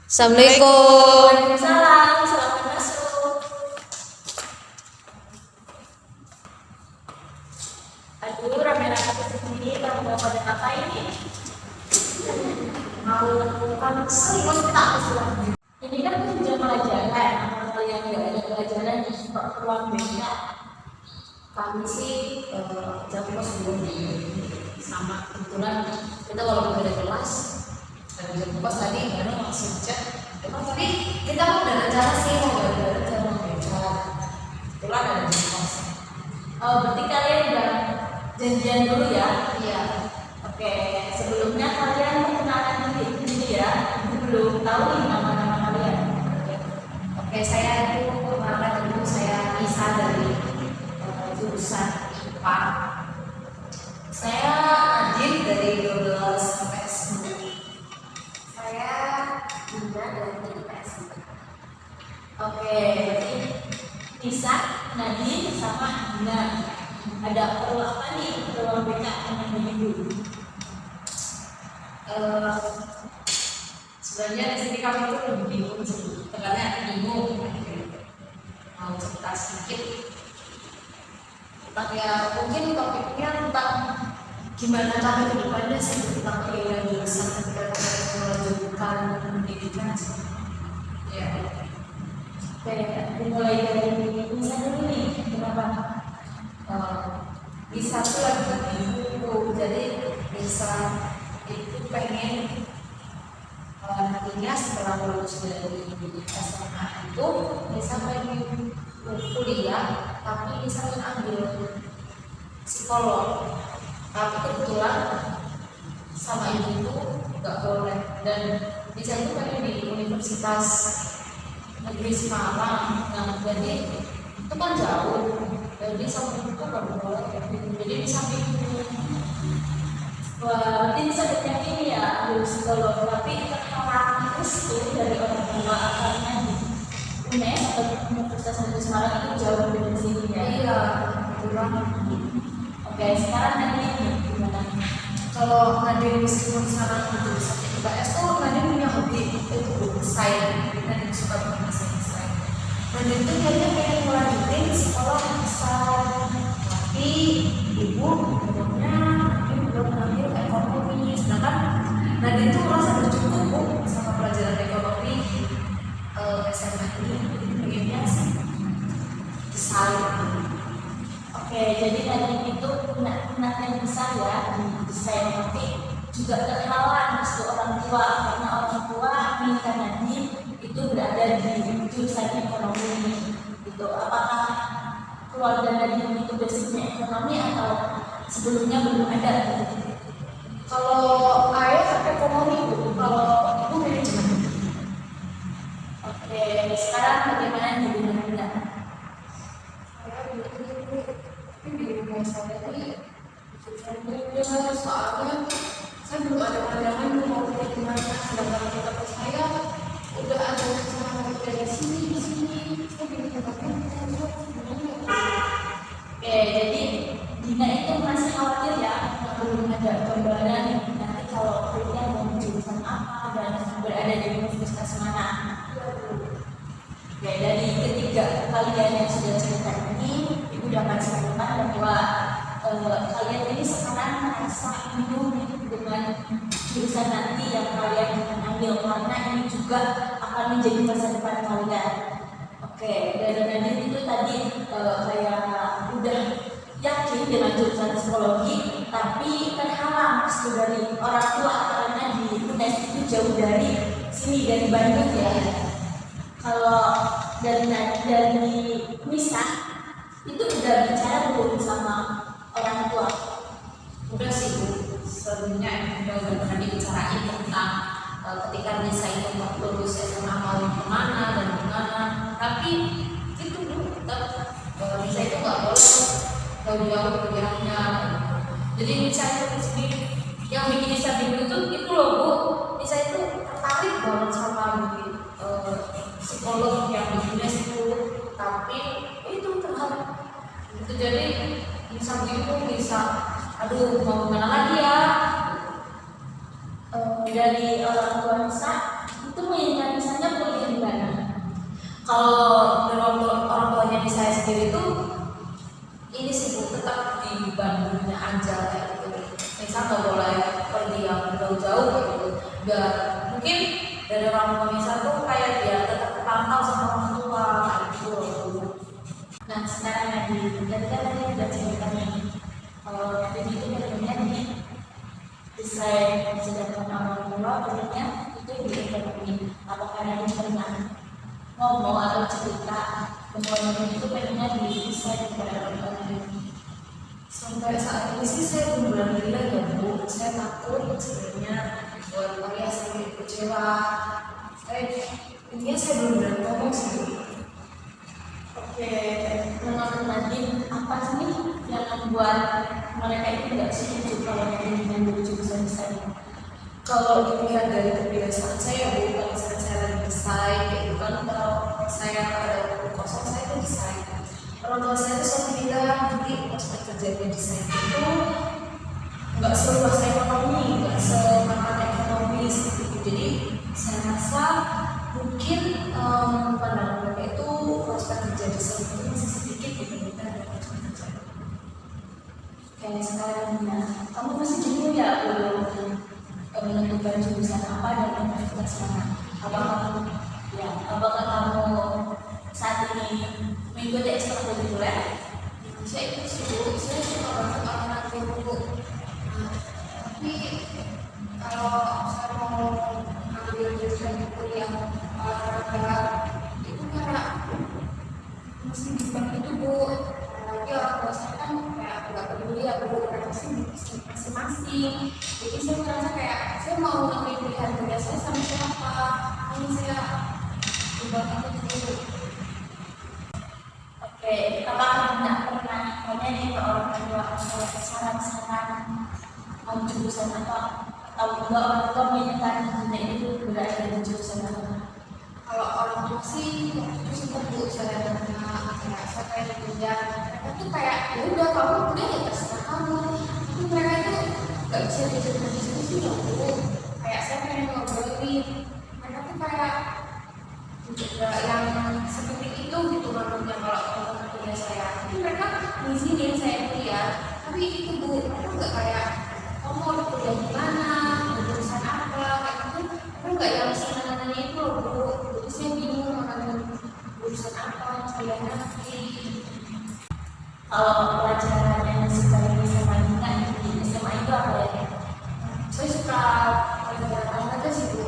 Assalamualaikum. Waalaikumsalam, selamat masuk. Aduh, rame-rame kesini, kamu mau pada ngapain nih? Mau lakukan serius tak usulan. Ini kan jam pelajaran, kalau kalian nggak ada pelajaran terus keluar beda. Kami sih jam kos belum sama kebetulan kita walaupun ada kelas dan jam kos tadi karena langsung chat. Emang tadi kita mau ada rencana sih mau ada rencana beca. Kebetulan ada jam kos. Oh, berarti kalian udah janjian dulu ya? Iya. Oke, sebelumnya kalian perkenalan diri ya. Belum tahu nih nama-nama kalian. Oke, saya itu perkenalkan dulu, saya Nisa dari jurusan IPA. Saya Adin dari 12 IPS. Saya Dina dari IPS. Oke, berarti Nisa, Nadine, sama Dina. Ada perlu apa nih? Perlu BK dengan dulu. Sebenarnya di sini kami tuh lebih bingung sih, karena bingung mau cerita sedikit. Ya mungkin topiknya tentang gimana kami ke depannya sih tentang pilihan jurusan ketika kami melanjutkan pendidikan sih. Ya. Oke, dimulai dari Nisa dulu nih, kenapa? Nisa tuh lagi bingung, jadi Nisa itu pengen nantinya setelah lulus dari SMA itu Nisa pengen kuliah, tapi Nisa pengen ambil psikolog, tapi kebetulan sama ibu itu nggak boleh, dan Nisa itu pengen di Universitas Negeri Semarang, nah jadi itu kan jauh, jadi sama ibu itu nggak boleh, jadi Nisa bingung. Wah, berarti Nisa yakin ya ambil psikolog, tapi terhalang restu dari orang tua karena di UNES atau Universitas Negeri Semarang itu jauh dari sini ya. Iya, betul. Oke, sekarang Nadine gimana? Kalau Nadine meskipun sekarang jurusan IPS tuh Nadine punya hobi itu desain. Nadine suka banget desain. Nadine tuh kayaknya pengen melanjutin psikolog desain, tapi ibu bilangnya Nadine belum ambil ekonomi. Sedangkan Nadine tuh merasa udah cukup bu sama pelajaran ekonomi SMA ini, pengennya sih desain. Oke, jadi Nadine itu minat yang besar ya di desain, tapi juga terhalang restu orang tua karena orang tua minta Nadine itu berada di jurusan ekonomi. Itu apakah keluarga Nadine itu basicnya ekonomi atau sebelumnya belum ada? Kalau ayah ekonomi bu, kalau ibu manajemen. Oke, sekarang bagaimana jadi Nadine? Soalnya saya belum ada pandangan mau kuliah di mana, sedangkan kita saya udah ada rencana mau kuliah di sini. Saya bingung tempatnya. Oke, jadi Dina itu masih khawatir ya, belum ada gambaran nanti kalau kuliah mau jurusan apa dan berada di universitas mana. Oke, dari ketiga kalian yang sudah cerita ini, ibu dapat sampaikan bahwa kalian ini sekarang merasa bingung dengan jurusan nanti yang kalian akan ambil, karena ini juga akan menjadi masa depan kalian. Oke, dari Nadine itu tadi kayak udah yakin dengan jurusan psikologi, tapi terhalang restu dari orang tua karena di UNES itu jauh dari sini, dari Bandung ya. Kalau dari Nisa itu udah bicara belum sama orang tua? Udah sih bu, sebelumnya udah pernah dibicarain tentang ketika Nisa itu lulus SMA mau kemana dan gimana, tapi itu bu tetap Nisa itu nggak boleh jauh-jauh kuliahnya. Jadi Nisa itu sendiri yang bikin Nisa bingung itu loh bu, Nisa itu tertarik banget sama psikolog yang di UNES itu, tapi itu terhalang itu, jadi Nisa bingung, Nisa aduh mau kemana lagi ya. Dari orang tua Nisa itu mengingat Kalau dari orang tuanya di saya sendiri tuh ini sih Bu, tetap di Bandungnya aja kayak gitu. Misal nggak boleh pergi yang jauh-jauh kayak gitu. Dan mungkin dari orang tua misal tuh kayak dia tetap terpantau sama orang tua kayak gitu loh. Nah sekarang tadi tadi udah cerita nih kalau jadi itu benar-benar di desain sedangkan awal mula benarnya itu di ekonomi. Apakah ada pernah ngomong atau cerita bahwa itu pengennya di desain kepada orang lain? Sampai saat ini sih saya belum berani bilang ya Bu, saya takut sebenarnya buat karya saya kecewa. Intinya saya belum berani ngomong sih Bu. Oke, menurut Nadine apa sih yang membuat mereka itu tidak setuju kalau Nadine dengan jurusan desain? Kalau dilihat dari kebiasaan saya Bu, kalau misalnya saya lagi desain kayak gitu kan, kalau saya ada waktu kosong saya tuh desain. Orang tua saya tuh selalu bilang nanti prospek kerjanya desain itu nggak seluas ekonomi, nggak semakan ekonomi seperti itu. Jadi saya rasa mungkin pandangan mereka itu prospek kerja desain itu masih sedikit dibandingkan dengan prospek kerja. Kayak sekarang ya, kamu masih bingung ya belum menentukan jurusan apa dan universitas mana? Apakah kamu saat ini mengikuti ekstrakurikuler? Saya itu sih Bu, saya suka banget olahraga Bu. Tapi kalau saya mau ambil jurusan kuliah olahraga itu kayak mesti dibagi itu Bu. Tapi orang tua saya kan kayak nggak peduli ya Bu, mereka sih masing-masing. Jadi saya merasa kayak saya mau ngambil pilihan kuliah saya sama siapa. Ini saya dibagi itu Bu. Oke, apakah tidak pernah nih ke orang tua atau saran-saran mau jurusan apa? Atau enggak orang tua menginginkan kita itu berada di jurusan apa? Kalau orang tua sih waktu itu sempat Bu, saya tanya kayak saya pengen kuliah, mereka tuh kayak ya udah kamu kuliah ya terserah kamu. Tapi mereka itu nggak bisa diceritakan diskusi loh Bu. Kayak saya pengen ngobrolin, mereka tuh kayak juga yang seperti itu gitu menurutnya kalau teman kuliah saya. Tapi mereka ngizinin saya kuliah, tapi itu Bu, mereka nggak kayak kamu mau kuliah di mana, jurusan apa, kayak gitu. Mereka nggak yang senang-senangnya itu loh Bu. Jadi saya bingung mau ngambil jurusan apa, kuliah nanti. Kalau pelajaran yang suka di SMA di SMA itu apa ya? Saya suka pelajaran olahraga sih Bu.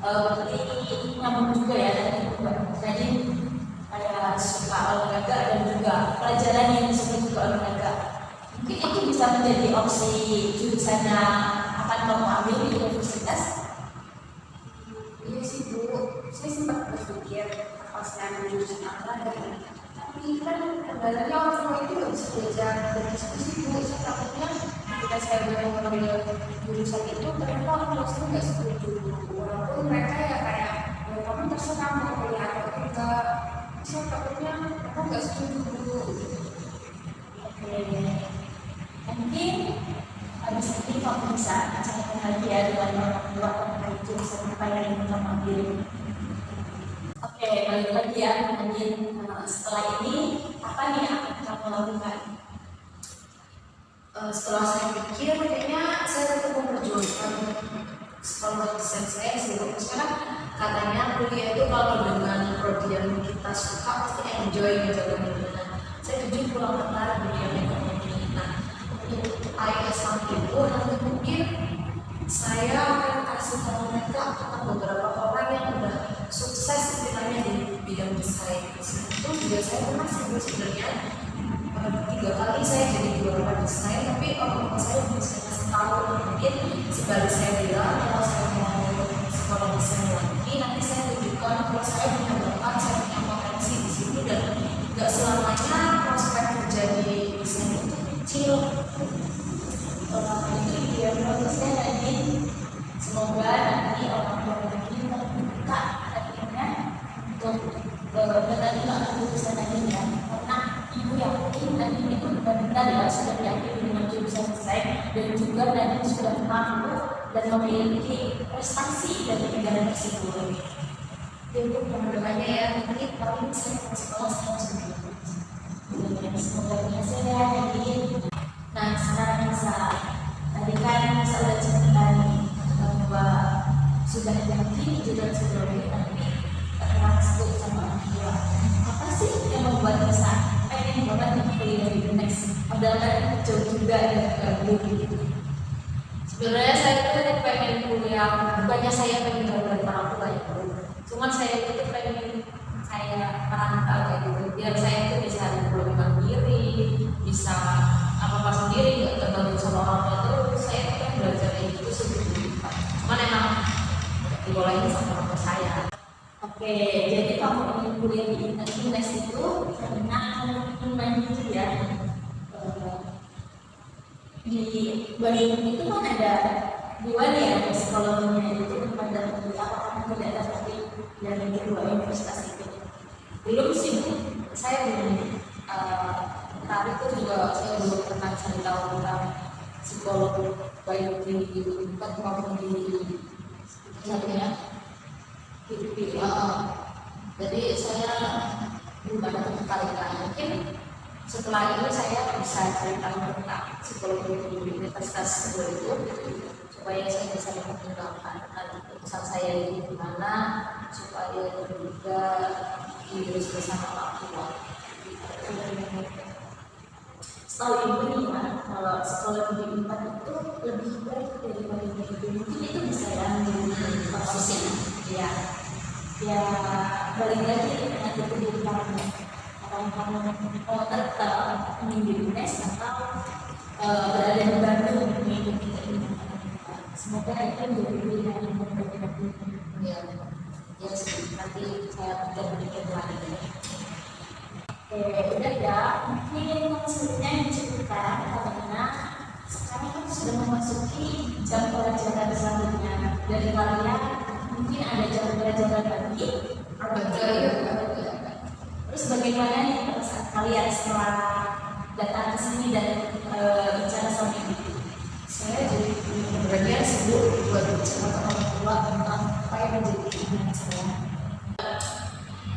Berarti nyambung juga ya tadi ada suka olahraga dan juga pelajaran yang disebut juga olahraga. Mungkin itu bisa menjadi opsi jurusan yang akan kamu ambil di universitas. Iya sih Bu, saya sempat berpikir pas saya ambil jurusan olahraga. Tapi kan kendalanya orang tua itu nggak bisa belajar dan diskusi Bu. Saya takutnya ketika saya mau mengambil jurusan itu ternyata orang tua saya nggak setuju. Walaupun mereka ya kayak ya kamu terserah mau kuliah atau enggak. Saya takutnya mereka nggak setuju Bu. Oke, mungkin habis ini kamu bisa bicarakan lagi ya dengan orang tua terkait jurusan apa yang ingin kamu ambil. Oke, balik lagi ya, mungkin setelah ini apa nih yang akan kamu lakukan? Setelah saya pikir kayaknya saya tetap memperjuangkan sekolah desain saya sih Bu. Sekarang katanya kuliah itu kalau dengan prodi yang kita suka pasti enjoy ngejalanin. Saya jujur kurang tertarik di dunia ekonomi. Nah, untuk IELTS nanti Bu, nanti mungkin saya akan kasih tahu mereka tentang beberapa orang yang udah sukses istilahnya di bidang desain. Itu juga saya pernah sih Bu sebenarnya 3 kali saya jadi juara desain, tapi orang tua saya bisa kasih tahu mungkin sebalik saya bilang kalau saya mau sekolah desain lagi nanti saya tunjukkan kalau saya punya bakat, saya punya potensi di sini dan nggak selamanya prospek kerja di desain itu kecil. Itu dia prosesnya lagi. Semoga nanti orang tua lagi terbuka hatinya untuk benar-benar jurusan lagi ya. Karena ibu yakin nanti itu benar-benar ya sudah yakin dengan jurusan desain dan juga nanti sudah mampu dan memiliki prestasi dari negara tersebut. Untuk doanya ya, nanti paling saya ke sekolah saya sendiri. Semoga sehat, jadi. Nah sekarang bisa, tadi kan saya udah cerita nih bahwa sudah yakin juga sebelumnya, tapi termasuk sama orang tua. Apa sih yang membuat bisa pengen banget kuliah di UNES? Padahal kan jauh juga dan gitu. Sebenarnya saya tuh pengen kuliah, bukannya saya pengen jauh dari orang tua ya, cuman saya itu pengen kayak merantau kayak gitu, biar saya itu bisa lebih mandiri, bisa apa-apa sendiri, nggak tergantung sama orang tua terus. Saya tuh pengen belajar kayak gitu sendiri, cuman emang dibolehin sama orang tua saya. Oke, jadi kamu ingin kuliah di UNES itu karena kamu ingin gitu ya. Di Bandung itu kan ada dua ya psikologinya itu tempat dan apakah kamu tidak dapat dari kedua universitas itu? Belum sih Bu, saya belum tadi itu juga saya belum pernah cari tahu tentang psikolog baik di tempat maupun di satunya di jadi saya belum ada ketertarikan. Mungkin setelah ini saya bisa cari tahu tentang psikologi di Universitas itu supaya saya bisa mempertimbangkan keputusan saya ini gimana, supaya juga diurus bersama orang tua. Setahu ibu nih Pak, kalau psikologi di UNPAD itu lebih baik daripada di mungkin itu bisa ya menjadi opsi ya. Ya balik lagi nanti ke diri kamu. Kamu mau tetap ingin di UNES atau berada di Bandung mengikuti keinginan. Semoga itu menjadi pilihan yang terbaik. Ya, ya sih. Nanti saya pikir lagi. Oke, udah ya. Mungkin selanjutnya diceritakan karena sekarang kan sudah memasuki jam pelajaran selanjutnya. Dari kalian mungkin ada jam pelajaran lagi. Terus bagaimana nih perasaan kalian setelah datang ke sini dan bicara sama ibu? Saya jadi berbagian sibuk buat bicara sama orang tua tentang apa yang menjadi keinginan saya.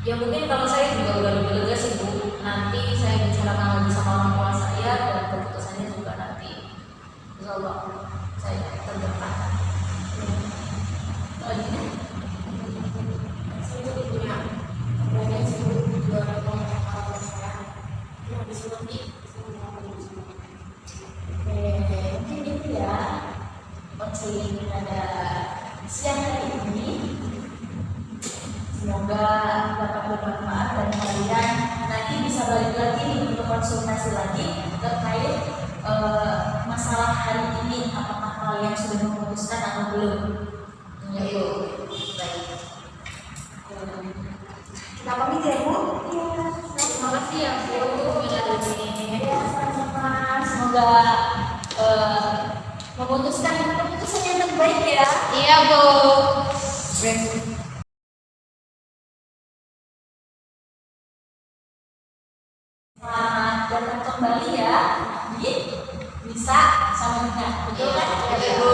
Ya mungkin kalau saya juga udah lebih lega sih Bu. Nanti saya bicarakan lagi sama orang tua saya dan keputusannya juga nanti insya Allah saya terdepan. Saya juga punya berbagian sibuk juga dengan orang saya. Yang disuruh nih, Mungkin itu ya coaching pada siang hari ini. Semoga dapat bermanfaat dan kalian nanti bisa balik lagi nih untuk konsultasi lagi terkait masalah hari ini, apakah kalian sudah memutuskan atau belum. Ayo, baik. kita pamit ya Bu. Terima kasih ya Bu untuk ini. Ya, sama-sama. Semoga memutuskan keputusan yang terbaik ya. Iya Bu. Selamat datang kembali ya di Bisa sama Nina, betul kan? Iya Bu.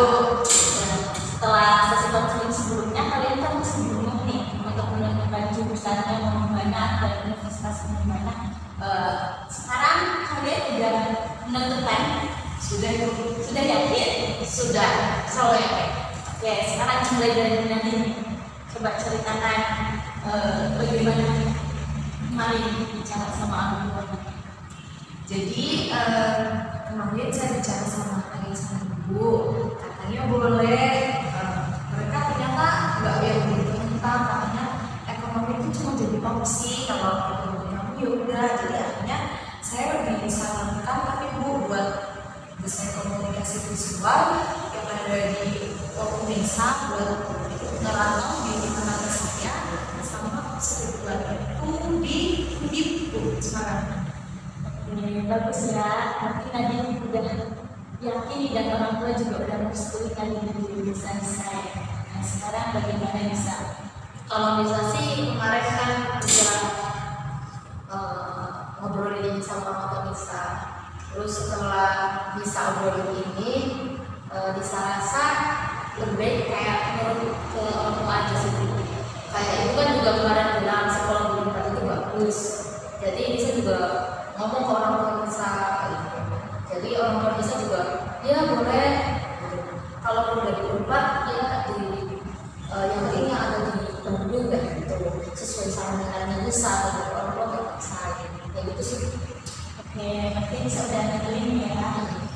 Setelah sesi konseling sebelumnya kalian kan masih bingung nih untuk menentukan jurusannya mau mana dan universitas mau mana. Sekarang kalian udah menentukan? Sudah yakin? Sudah, selalu yakin. Oke, sekarang mulai dari nanti coba ceritakan bagaimana kemarin bicara sama orang tua. Jadi kemarin saya bicara sama ayah sama ibu, katanya boleh. Mereka ternyata nggak yang begitu tentang, katanya ekonomi itu cuma jadi opsi kalau ekonomi kamu ya udah. Jadi akhirnya saya lebih disarankan tapi Bu buat desain komunikasi visual yang ada di Unesa buat ngerantau di tenaga saya sama sebetulnya itu di Bu sekarang. Bagus ya, nanti Nadia udah yakin dan orang tua juga udah merestui kalian di jurusan saya. Nah sekarang bagaimana bisa? Kalau bisa sih kemarin kan udah ngobrolin sama orang tua bisa. Terus setelah bisa obrolin ini bisa rasa lebih baik kayak menurut ke orang tua aja sih. Kayak itu kan juga ngomong ke orang tua kita gitu. Jadi orang tua kita juga ya boleh kalau udah diubah ya yang penting ada di Bandung gitu sesuai sama dengan bisa gitu orang tua nggak paksa ya gitu sih. Oke, berarti bisa udah nentuin ya.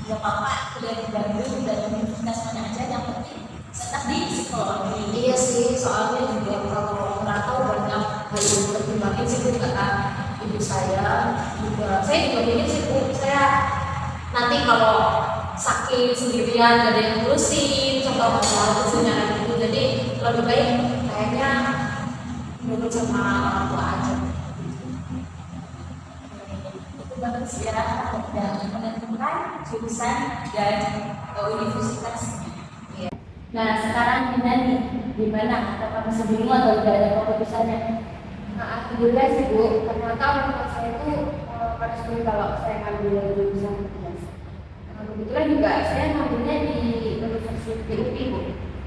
Gak apa-apa kuliah di Bandung dan universitas mana aja, yang penting tetap di psikologi. Iya sih, soalnya juga kalau merantau banyak hal yang pertimbangin sih Bu, kata ibu saya juga mikir sih Bu, saya nanti kalau sakit sendirian gak ada yang ngurusin, contoh masalah kecilnya gitu, jadi lebih baik kayaknya nurut sama orang tua aja. Itu bagus ya, dan menentukan jurusan dan universitas. Nah sekarang Nina nih, gimana? Apakah masih bingung atau udah ada keputusannya? Nah, alhamdulillah sih Bu, ternyata orang tua saya itu merestui kalau saya ngambil jurusan bias. Kebetulan juga saya ngambilnya di Universitas UPI Bu.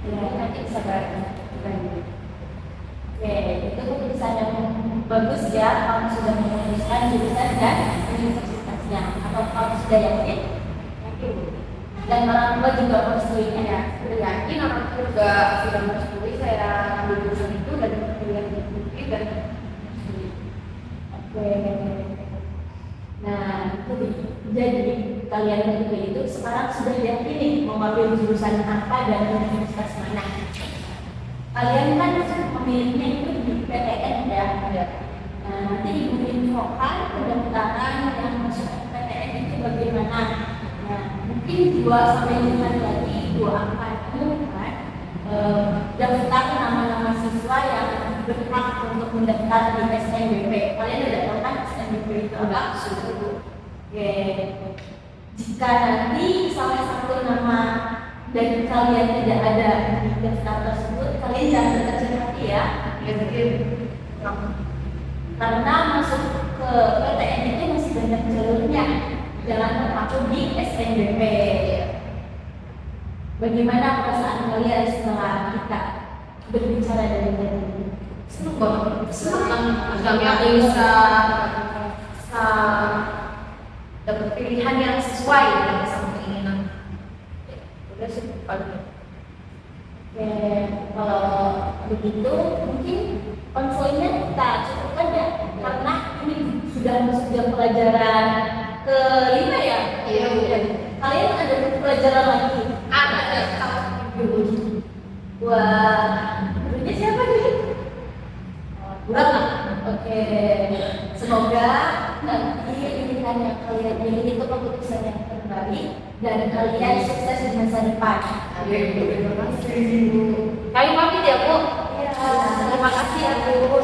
Jadi nanti bisa bareng. Oke, itu keputusan yang bagus ya. Kamu sudah memutuskan jurusan dan universitasnya, atau kamu sudah yakin? Yakin Bu. Dan orang tua juga merestuinya ya. Sudah yakin orang tua juga sudah merestui saya ngambil jurusan itu dan kuliah di UPI dan Oke. Nah, jadi kalian berdua itu sekarang sudah yakin nih mau ambil jurusan apa dan universitas mana? Kalian kan memilihnya itu di PTN ya. Nah, nanti ibu infokan pendaftaran yang masuk ke PTN itu bagaimana? Nah, mungkin 2-5 lagi ibu akan umumkan daftar nama-nama siswa yang berhak untuk mendaftar di SNBP. Kalian udah tahu kan SNBP itu apa? Oke. Jika nanti salah satu nama dari kalian tidak ada di daftar tersebut, kalian jangan berkecil hati ya. Karena masuk ke PTN itu masih banyak jalurnya. Jangan terpaku di SNBP. Bagaimana perasaan kalian setelah kita berbicara dari tadi? Seneng banget, akhirnya bisa dapat pilihan yang sesuai dengan sama keinginan. Udah sih paling. Oke, kalau begitu mungkin konselnya kita cukupkan ya, karena ini sudah masuk jam pelajaran ke-5 ya. Iya Bu. Kalian ada pelajaran lagi? Ada Dulu. Wah, gurunya siapa nih? bulat lah. Oke, semoga nanti pilihan yang kalian pilih itu keputusan yang terbaik dan kalian sukses di masa depan. Terima kasih Bu. Kami pamit ya Bu. Ya, Terima kasih ya Bu.